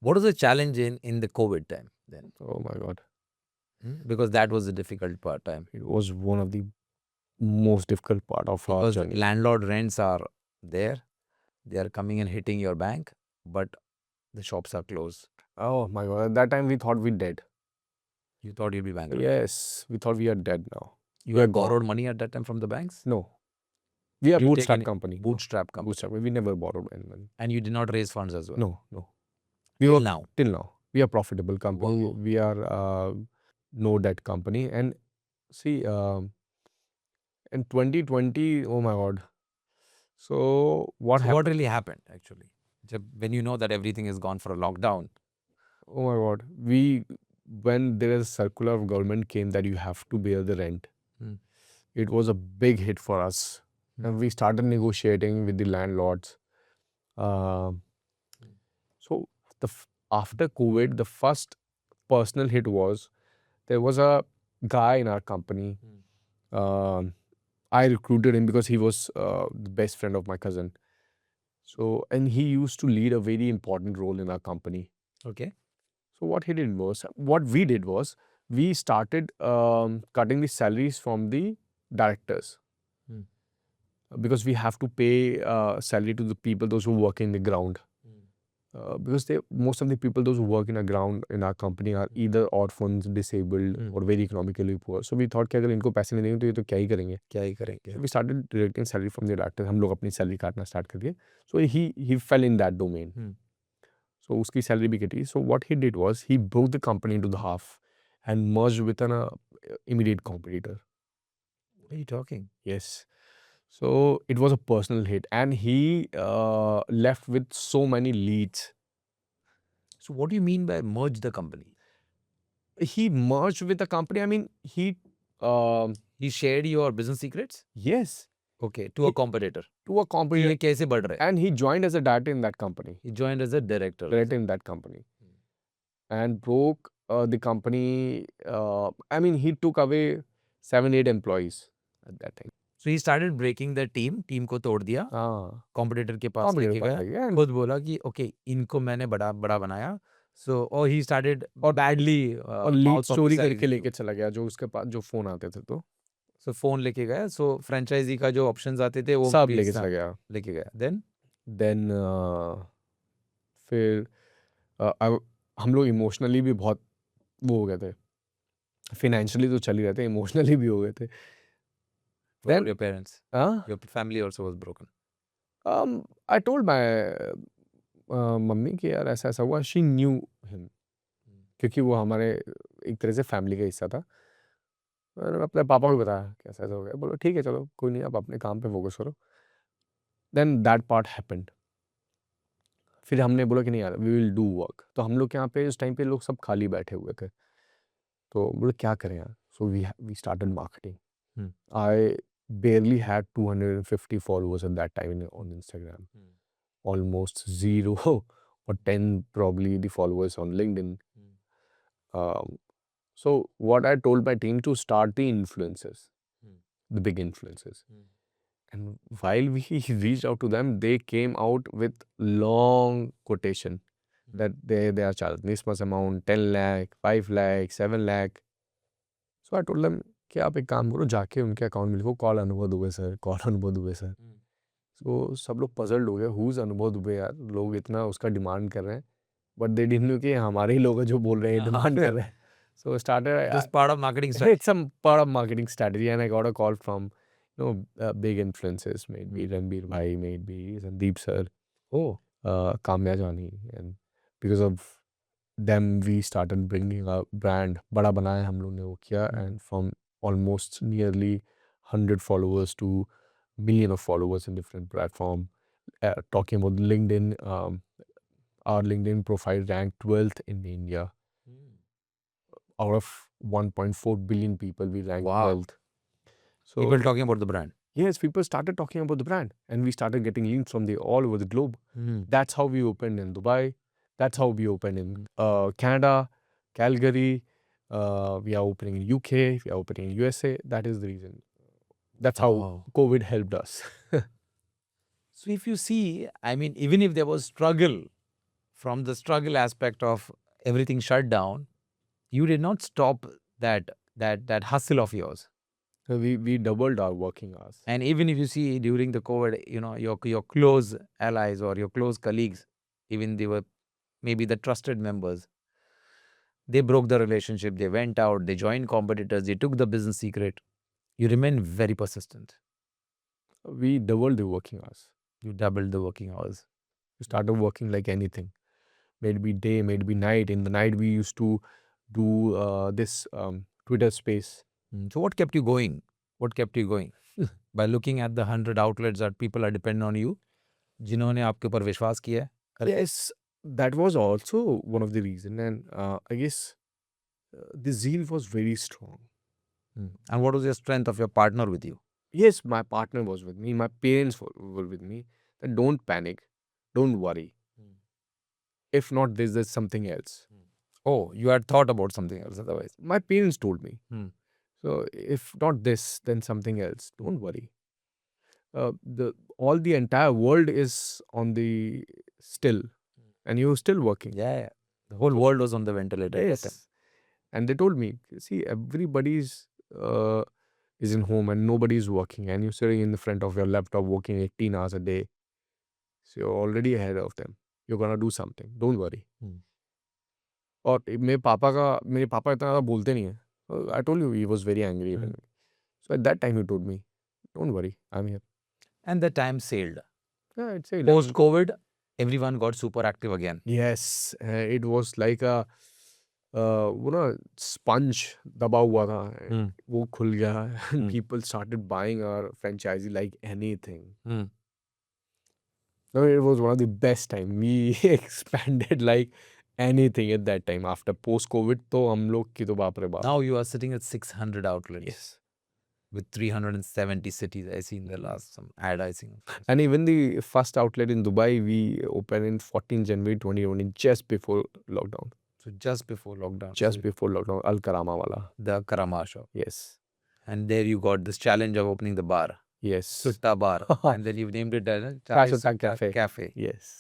What was the challenge in the COVID time then? Oh my God. Because that was a difficult time. It was one of the most difficult part of our Because journey. landlord rents are there. They are coming and hitting your bank, but the shops are closed. Oh my God. At that time, we thought we dead. You thought you'd be bankrupt. Yes, we thought we are dead now. You we are had gone. borrowed money at that time from the banks? No. We are You take bootstrap any company. bootstrap company. Bootstrap. We never borrowed any money. And you did not raise funds as well? No. We Till were now. till now. We are profitable company. Wow. We are no debt company. And see, in 2020, oh my God. So what So happened? what really happened actually? When you know that everything is gone for a lockdown. Oh my God. When there is a circular of government came that you have to bear the rent, it was a big hit for us. And we started negotiating with the landlords. So after COVID, the first personal hit was there was a guy in our company. I recruited him because he was the best friend of my cousin. So, and he used to lead a very important role in our company. Okay. So what we did was, we started cutting the salaries from the directors. Because we have to pay salary to the people, those who work in the ground. Because most of the people, those who work in the ground in our company are either orphans, disabled, or very economically poor. So we thought कि अगर इनको पैसे नहीं देंगे तो ये तो क्या ही करेंगे? So we started deducting salary from the directors. हम लोग अपनी salary काटना start कर दिए. So he fell in that domain. So उसकी salary भी कटी. So what he did was, he broke the company into the half and merged with an immediate competitor. What are you talking? Yes. So it was a personal hit, and he left with so many leads. So what do you mean by merge the company? He merged with the company. I mean, he shared your business secrets? Yes, Okay, to a competitor. to a कि competitor, ये कैसे बढ़ रहा है? and he joined as a director in that company. He joined as a director. Director in that company, and broke the company. I mean, he took away 7-8 employees at that time. So he started breaking the team को तोड़ दिया, competitor के पास Competitor लेके पास गया, ले गया, and खुद बोला कि okay इनको मैंने बड़ा बनाया. So he started badly और लीड mouth चोरी publicizing करके you. लेके चला गया, जो उसके पास जो फोन आते थे तो So phone लेके गया. So franchisee का जो options आते थे वो सब भी लेके चला गया. लेके गया. Then फिर हम लोग इमोशनली भी बहुत वो हो गए थे. फाइनेंशियली तो चल ही रहे थे, इमोशनली भी हो गए थे. what Then about your parents? Your family also was broken. I told my mummy कि यार ऐसा ऐसा हुआ. शी न्यू हिम, क्योंकि वो हमारे एक तरह से फैमिली का हिस्सा था. मैंने अपने पापा को बताया कि ऐसा ऐसा हो गया. बोलो ठीक है, चलो कोई नहीं, आप अपने काम पे फोकस करो. Then that part happened. फिर हमने बोला कि नहीं यार, वी विल डू वर्क. तो हम लोग के यहाँ पे उस टाइम पे लोग सब खाली बैठे हुए थे. तो बोले क्या करें यार. So we started marketing. I barely had 250 followers at that time on Instagram. Almost zero or 10 probably the followers on LinkedIn. So what I told my team to start the influencers, the big influencers. And while we reached out to them, they came out with long quotation that they are charged this much amount, 10 lakh, 5 lakh, 7 lakh. So I told them कि आप एक काम करो, जाके उनके account में लिखो call अनुभव दुबे सर, कॉल अनुभव दुबे सर. तो सब लोग पजल्ड हो गए, हुज अनुभव दुबे यार, लोग इतना उसका डिमांड कर रहे हैं. बट दे डिडंट नो कि हमारे ही लोग हैं जो बोल रहे हैं, डिमांड कर रहे हैं. So started just part of marketing strategy. it's some part of marketing strategy, and I got a call from big influencers, maybe Ranbir Bhai, maybe Sandeep sir, Kamya Jani, and because of them we started bringing a brand. बड़ा बनाया हम लोग ने वो किया, and from almost nearly 100 followers to million of followers in different platform. Talking about LinkedIn, our LinkedIn profile ranked 12th in India. Out of 1.4 billion people, we ranked 12th. So People talking about the brand. yes, people started talking about the brand, and we started getting leads from all over the globe. That's how we opened in Dubai. That's how we opened in Canada, Calgary. We are opening in UK. We are opening in USA. That is the reason. That's how COVID helped us. So if you see, I mean, even if there was struggle from the struggle aspect of everything shut down, you did not stop that hustle of yours. So we doubled our working hours. And even if you see during the COVID, your close allies or your close colleagues, even they were maybe the trusted members, they broke the relationship, they went out, they joined competitors, they took the business secret. You remain very persistent. We doubled the working hours. You doubled the working hours. We started working like anything. May it be day, may it be night. In the night, we used to do this Twitter space. So what kept you going? What kept you going? By looking at the 100 outlets that people are dependent on you, जिन्होंने आपके ऊपर विश्वास किया है करके? Yes, that was also one of the reason, and I guess the zeal was very strong. And what was your strength of your partner with you? Yes, my partner was with me. My parents were with me. That don't panic, don't worry. If not this, there's something else. Oh, you had thought about something else otherwise. My parents told me. Hmm. So if not this, then something else. Don't worry. The entire world is on the still, and you're still working. Yeah. The whole world was on the ventilator. at that time. Yes. And they told me, see, everybody's is in home and nobody's working, and you're sitting in the front of your laptop working 18 hours a day. So you're already ahead of them. You're gonna do something. Don't worry. और मेरे पापा इतना ज़्यादा बोलते नहीं है. I told you he was very angry. So at that time he told me, don't worry, I'm here. And the time sailed. Yeah, I'd say Post-COVID, everyone got super active again. Yes, it was like a वो ना sponge दबा हुआ था, वो खुल गया, and people started buying our franchisee like anything. No, it was one of the best time. We expanded like anything at that time. After post-COVID, तो हम लोग की तो बाप रे बाप. Now you are sitting at 600 outlets. Yes. With 370 cities. I see in the last some ad I think. And even the first outlet in Dubai, we opened in 14 January 2020, just before lockdown. So just before lockdown. Just before lockdown, Al Karama wala. The Karama shop. Yes. And there you got this challenge of opening the bar. Yes. Sutta Bar. And then you've named it as Chai Sutta Cafe. Cafe. Yes.